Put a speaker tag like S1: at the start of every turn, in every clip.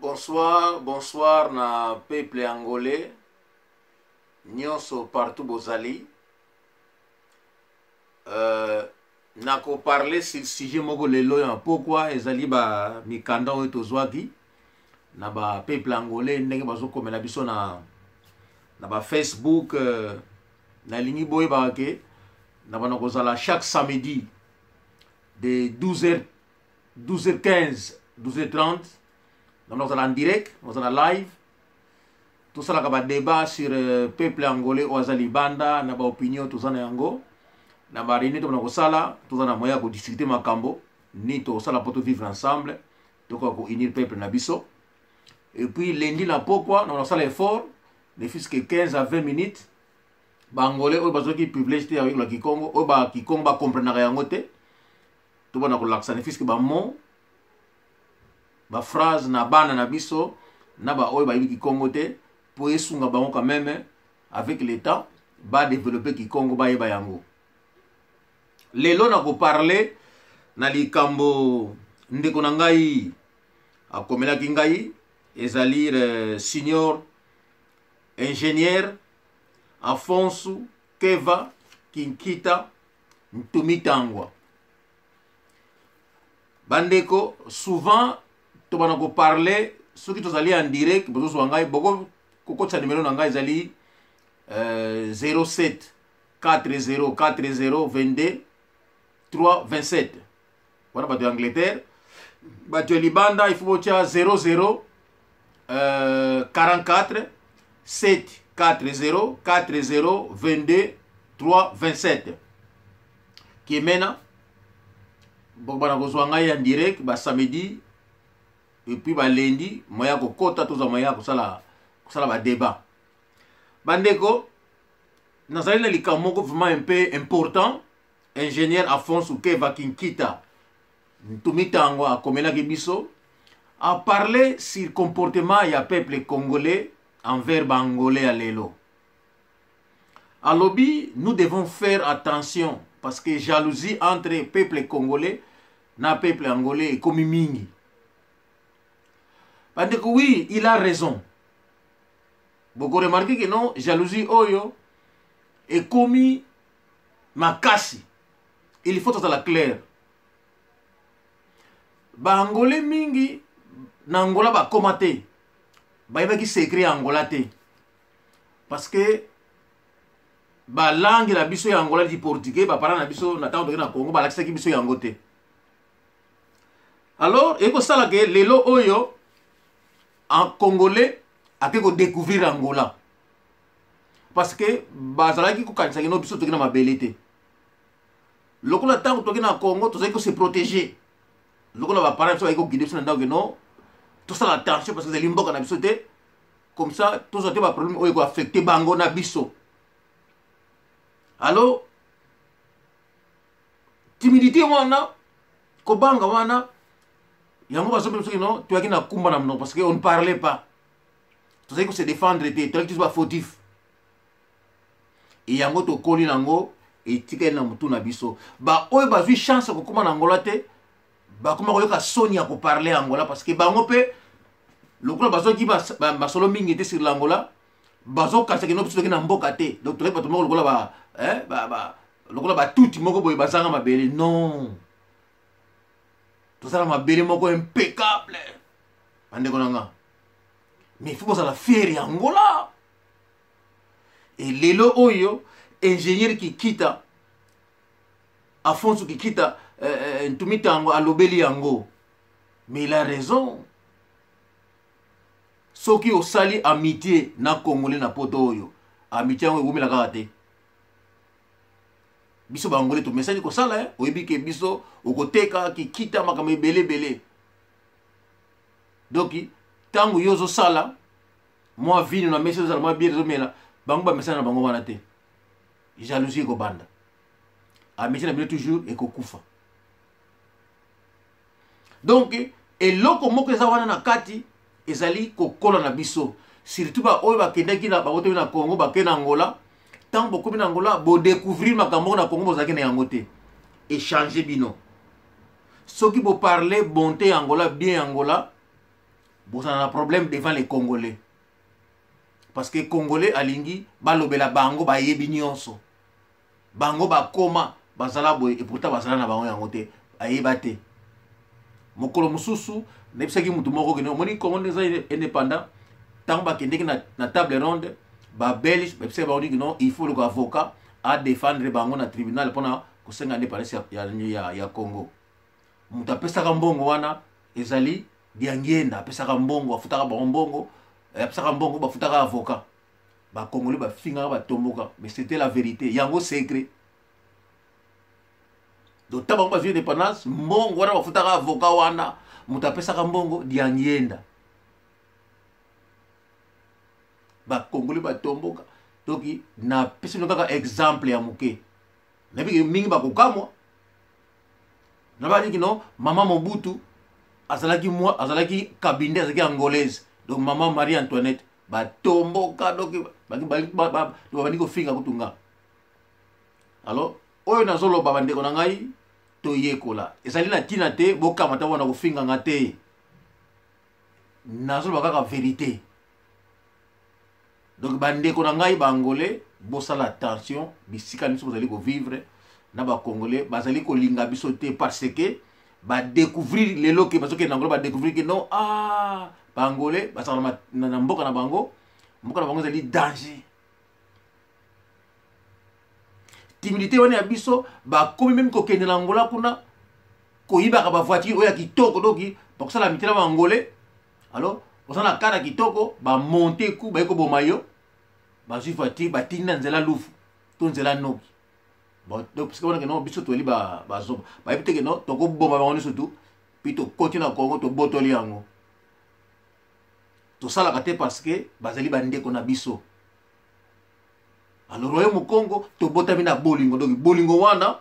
S1: Bonsoir, bonsoir na peuple angolais. Nyonso partout bozali. Nako parler sur le sujet moko lelo ya pourquoi ezali ba mikanda oyo tozwaki na ba peuple angolais ndenge bazo komela biso na ba Facebook na lingi boy ba ke na bana kozala chaque samedi de 12h15 12h30 nous allons en direct, nous allons en live. Tout ça, là, débat sur le peuple angolais, Oazali Banda, na ba opinion, tout ça, nango. Na ba réunion, tout ça, là, tout ça, na moyen pour discuter ma cambo. Ni tout ça, là, pour vivre ensemble. Tout ça, pour unir le peuple nabiso. Et puis, lundi, là, pourquoi, nous allons l'effort, ne fût-ce que 15 à 20 minutes. Ba angolais, ou bazo qui privilégié avec le Kikongo, ou ba Kikongo, ba comprendre rien côté. Tout ça, na l'accent, ne fût-ce que ba mot. Ba phrase na bana na biso na ba oyo ba yibi Kikongo te pour esunga bango quand même avec l'état ba développer Kikongo ba yeba yango. Lelo na ko parler na likambo ndeko na ngai akomela ki ngai ezali senior ingénieur Afonso Keva Kinkita Ntumitangwa. Bandeko souvent to bana ko parler ceux qui tous allés en direct bozo ngai boko koko tsa numéro ngai zali 07 40 40 22 327 voilà ba de Angleterre ba de Libanda il faut tia 00 44 7 40 40 22 327 qui mena boko bana ko ngai en direct ba samedi. Et puis ba lundi moya ko kota to za moya ko sala ba débat bandeko nazali na likamoko vraiment un peu important ingénieur Afonso Keva Kinkita Ntumitangwa akomela ki biso a parler sur comportement ya peuple congolais envers bangolais à lelo alobi nous devons faire attention parce que jalousie entre peuple congolais na peuple angolais est comme mingi. Parce que oui, il a raison. Beaucoup remarquez que non, jalousie oyo est commis makasi. Il faut être la clair. Ba angolais mingi na Angola ba komate. Ba yeba ki secret Angola te. Parce que ba langue la biso ya Angola di portugais, ba parla na biso na tanto na Congo ba lakisa ki biso ya ngote. Alors, eko sala ke lelo oyo en congolais a pu découvrir Angola parce que bazalaki ko kanisa kino biso tokina mabelete lokola tango tokina Congo tozali ko se protéger lokola ba parents so ko guider biso na ndako no to sala attention parce que zali mboka na biso te comme ça tous autres ba problème oyo ko affecter bango na biso. Alors timidité wana ko banga wana yango bazo biso no tu akina kumba na mno parce que on ne parlait pas. Tu sais que se défendre était tu pas fautif. Et yango to koli nango et tika na mutu na biso. Ba oyo ba vi chance ko kuma na Angola te. Ba kuma ko yoka soni ya ko parler Angola parce que bango pe lokola bazo ki ba solo mingi te sur l'Angola. Bazo kanisa ke no biso na mboka te. Donc tu pas to moko lokola ba lokola ba tuti moko boy bazanga mabele non. Tout ça m'a belé moko impeccable. Mais il faut que ça la faire Angola. Et lelo oyo ingénieur qui quitte Afonso qui quitte Ntumitangwa alobeli yango. Mais il a raison. Soki osali amitié na Congolais na poto oyo. Amitié yango egumi la kate. Biso bangolais to message ko sala oyebi ke biso okoteka ki kita makame belé. Donc tango yozo sala moi vini na message za moi bien mela bango ba message na bango wana te. Jalousie ko banda. Amitié na bien toujours e ko kufa. Donc eloko moko za wana na kati ezali ko kola na biso surtout ba oyo ba kendaki na ba wote na Congo ba kena Angola. Tant beaucoup de Angola, vous découvrir ma Cameroun à Congo, vous avez un échanger bino. Ceux qui vous parlent bonté Angola, bien Angola, vous avez un problème devant les Congolais. Parce que les Congolais, alingi, balobela bango, ba yebi nyonso. Bango ba koma, bazala boy, et pourtant bazala na bango yangote, ayebate. Mokolo mususu, nepsaki mutu moko geno, moni Congo neza indépendant, tant ba kendeki na table ronde, ba belge, nepsaki ba geno, il faut le avocat à défendre bango na tribunal pendant kosenga indépendance ya Congo. Mutu apesaka mbongo wana, ezali diangienda, apesaka mbongo, afutaka mbongo, apesaka mbongo, bafutaka avocat. Ba Congolais ba finga ba tomboka, mais c'était la vérité, yango secret. Donc tabango ba vie indépendance, mbongo wana bafutaka avocat wana, mutu apesaka mbongo diangienda. Ba Congolais ba tomboka. Donc na pesi no kaka exemple ya muke. Na bi mingi ba kokamwa. Na ba diki no mama Mobutu azalaki kabinde azalaki angolaise. Donc maman Marie Antoinette ba tomboka donc ba ko finga kutunga. Alors oyo nazolo ba bandeko na ngai to yekola. Ezali na tina te boka mata wana ko finga ngate. Nazolo ba kaka vérité. Donc bandeko na ngai bangolais bosala attention bisika biso bozali ko vivre na ba Congolais bazali ko linga biso te parce que ba découvrir lelo ke bazoke na ngolo ba découvrir que non bangolais basala na mboka na bango ezali danger. Timidité wana ya biso ba komi même ko kende na ngola kuna ko yibaka ba voiture oya kitoko doki pour ça la mitela bangolais. Alors osana kara kitoko ba monter ku ba ko bomayo ba ju voiture ba tinda nzela lufu to nzela noki. Bon donc parce que on a que non biso to li ba zo ba epite que non to ko bomba ba on surtout puis to continue na Congo to botoli yango. To sala kate parce que bazali bande ko na biso. Alors royaume Congo to botami na bolingo donc bolingo wana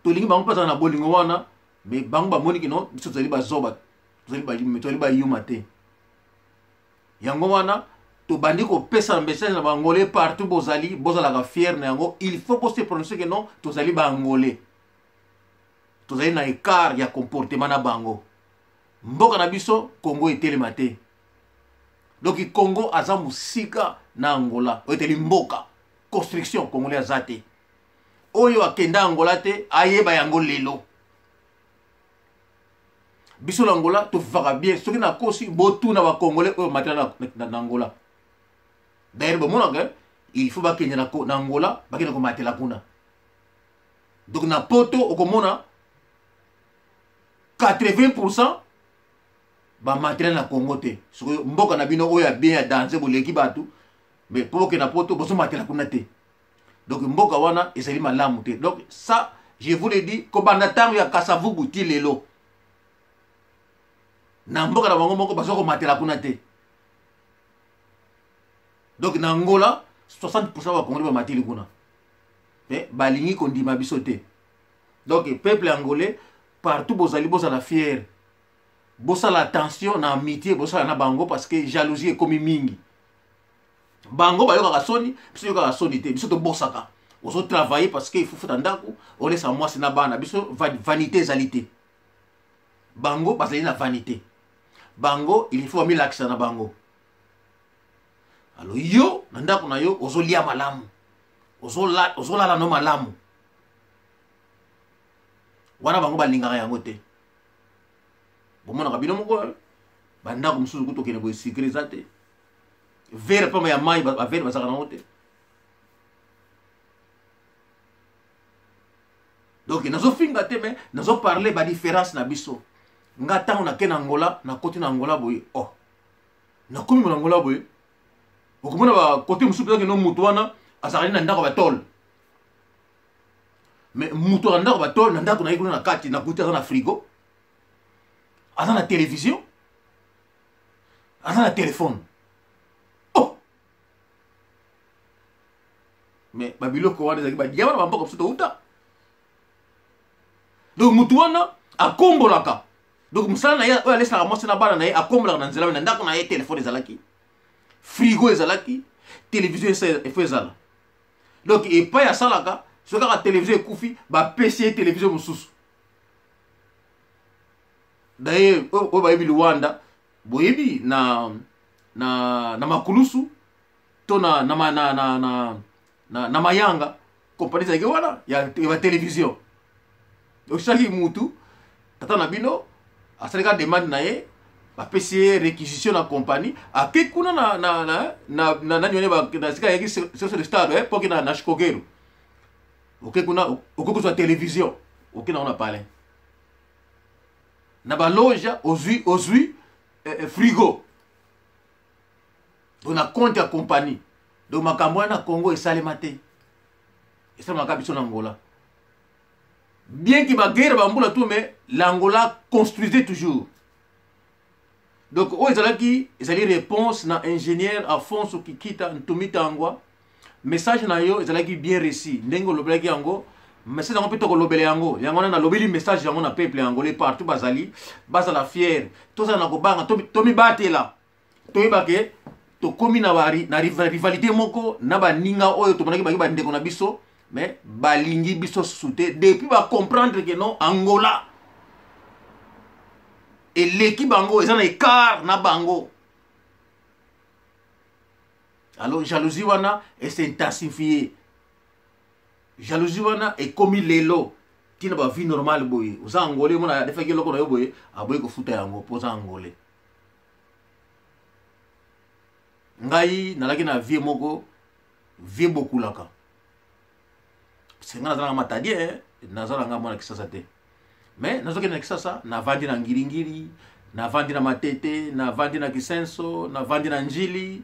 S1: to lingi bango pasa na bolingo wana mais bango ba moni que non biso zali ba zoba tozali ba yuma te. Yango wana to bandi ko pesa message na bangolais partout bozala ka fier na yango il faut qu'on se prononcer que non tozali ba angolais. Tozali na écart ya comportement na bango. Mboka na biso Congo etelema te. Donc Congo aza musika na Angola. Oeteli mboka construction congolais azate. Oyo akenda Angola te ayeba yango lelo. Biso l'Angola to fera bien ce qui na kosi botu na ba Congolais oyo matela na Angola. D'ailleurs bon mona il faut ba kenya na Angola ba kenya ko matela kuna. Donc na poto okomona 80% ba matela na Congo te. So mboka na bino oyo bien ya danser boleki batu mais pour que na poto boso matela kuna te. Donc mboka wana ezali malamu te. Donc ça je vous le dis ko banda tango ya Kasavubu ti lelo. Na mboka na bango moko bazoko matela kuna te. Donc na Angola 60% ba Congolais ba mateli kuna. Mais balingi kondima biso te. Donc peuple angolais partout bozala fier. Bosala attention na amitié bosala na bango parce que jalousie est comme mingi. Bango ba yoka soni, biso yoka soni te, biso to bosaka. Ozo travailler parce que il faut faire ndako, on laisse à moi c'est na bana, biso vanité zalité. Bango bazali na vanité. Bango il faut mettre l'accent na bango. Alors yo ndako na yo ozo lia malamu. Ozo la no malamu. Wana bango balingaka yango te. Bomona kabino moko bandako mususu kutoke ne boy secret zate. Vere pa ya mai ba vere basaka na hote. Donc nazo finga te mais nazo parler ba différence na biso. Nga tango na kena Angola na koti na Angola boy. Oh. Na komi na Angola boy. Okomona ba koti mususu ke no mutu wana azali na ndako ba tol. Mais mutu na ndako ba tol na ndako na ikuna na kati na kuti na frigo. Aza na télévision. Aza na téléphone. Oh. Mais babiloko wana ezaki ba diaba na mboka msuto uta. Donc mutu wana akombolaka. Donc musala na ya oya lesa mwasi na bana na ye akombolaka na nzela na ndako na ye téléphone ezalaki. Frigo ezalaki, télévision ezala. Donc et pas ya salaka, so ka télévision ekufi ba PC télévision mususu. D'ailleurs, au Luanda, boyebi na makulusu to na mayanga compagnie zake wana ya télévision. Donc chaque mutu tata na bino asalika demande na ye ba PC réquisition na compagnie ake kuna na nyone ba na sika yaki sur le stade pour que na shikogero. OK kuna okoko sur télévision. OK na on a parlé. Na ba loge ozui frigo. On a compte à compagnie. Donc makambo na Congo et Salemate. Et ça m'a biso na Angola. Bien qu'il ma guerre bamboula tout mais l'Angola construisait toujours. Donc ils allaient réponse na ingénieur Afonso Kikita Ntumita Angwa. Message na yo ils allaient bien reçu. Ndengo lobelaki yango. Message yango peut lobele yango. Yango na lobeli message yango na peuple angolais partout bazali. Bazala fier. Tout ça na ko banga tomi batela. Tomi bake to komi na rivalité moko na ba ninga oyo to monaki ba ndeko na biso mais balingi biso souté depuis ba comprendre que non Angola et l'équipe bango ils en écart na bango. Alors jalousie wana et s'intensifier. Jalousie wana et comme lelo tina ba vie normale boye. Oza angolais mona defa ke loko na yo boye aboye ko futa yango poza angolais. Ngai nalaki na vie moko vie bokulaka. Senga na matadi nazala nga mwana kisasa te. Mais nazoke na kisasa na vandi na ngiringiri, na vandi na matete, na vandi na kisenso, na vandi na njili,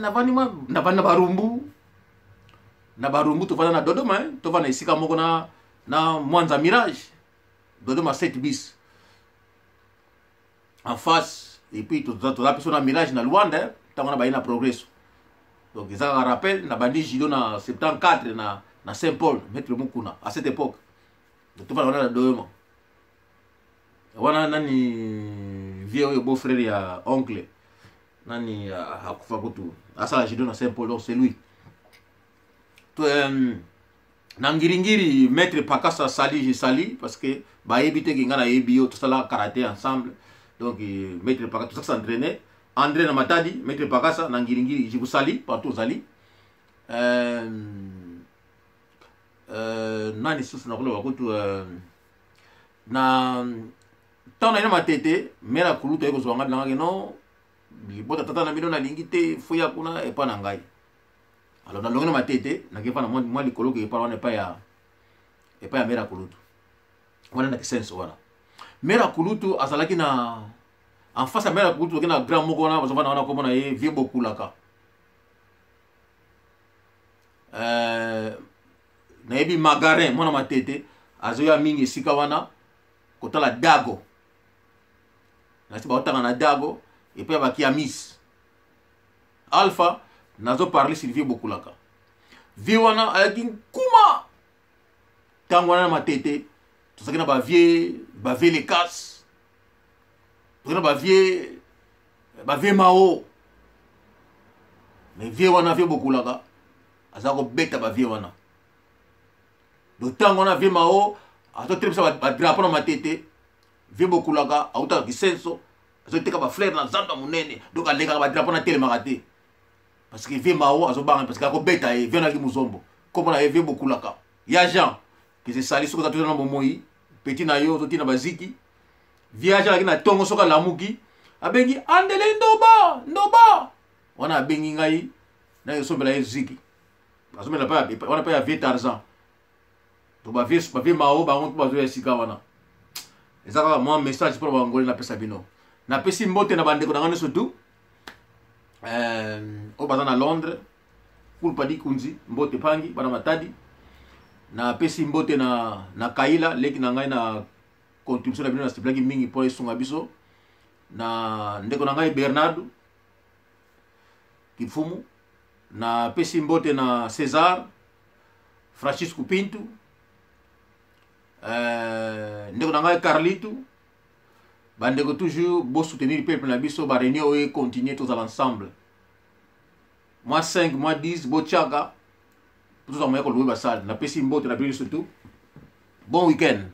S1: na vandi na barumbu. Na barumbu to vanda na Dodoma, to vanda isika moko na Mwanza Mirage. Dodoma 7 bis. En face et puis to la personne na Mirage na Luanda, tangona ba ina progresso. Donc ils ont un rappel na bandi judo na 74 na Saint-Paul, Maître Mukuna à cette époque. Donc to vanda na Dodoma. Wana nani vieux beau-frère ya oncle. Nani akufa kutu. Asa judo na Saint-Paul, donc c'est lui. Nangiringiri Maître Pakasa Sali j'ai sali parce que ba ebité ki ngana ebio tout ça là karaté ensemble. Donc Maître Pakasa tout ça s'entraîner. André na Matadi, Maître Pakasa Nangiringiri je vous salue partout sali. Nani sous na kolo wakutu na tana ina matete mera kuluta eko zwanga blanga ke no libota tata na bino na lingite fuya kuna epa na ngai. Alors dans l'ongna matete na kepa na moi likolo ke epa wana epa ya mera kulutu. Wana na kisenso wana. Mera kulutu asalaki na en face à mera kulutu na grand moko wana bazova na wana komona ye vie bokulaka. Na yebi magarin mwana matete azoya mingi sika wana kotala dago. Na siba otanga na dago et puis abaki amis. Alpha nazo parler sur vie bokulaka. Vie wana ayaki kuma. Tango wana matete tosaki na ba vie les casse. Tosaki na ba vie mao. Mais vie wana vie bokulaka. Azako beta ba vie wana. Donc tango wana vie mao ato trepsa ba drapeau na matete. Vie bokulaka auta kisenso. Azo teka ba fleur na zamba munene. Donc aleka ba drapeau na tele makate. Parce que vie mao azo banga parce que ako beta e vie na ki muzombo. Comme na vie bokulaka. Ya Jean que c'est sali soko na momoi petit na yo to na baziki. Vie Jean ki na tongo soka lamuki. Abengi andele ndoba. Wana abengi ngai na yo sombela ziki. Azomela pa wana pa ya vie Tarzan. To ba vie mao ba on ba zo esika wana. Ezaka moi message pour bangoli na pesa bino. Na pesi mbote na bandeko na ngane surtout. O bazana Londres. Pour pas di kunzi mbote pangi bana matadi. Na pesi mbote na Kaila leki na ngai na contribution na bino na stiplaki mingi pour esunga biso. Na ndeko na ngai Bernardo Kifumu. Na pesi mbote na César Francisco Pinto. Ndeko na ngai Carlito. Bandeko toujours beau soutenir le peuple na biso ba réunion et continuer tous ensemble. Moi 5, moi 10, beau tchaka. Tous en moyen ko louer ba salle. Na pesi mbote na biso surtout. Bon week-end.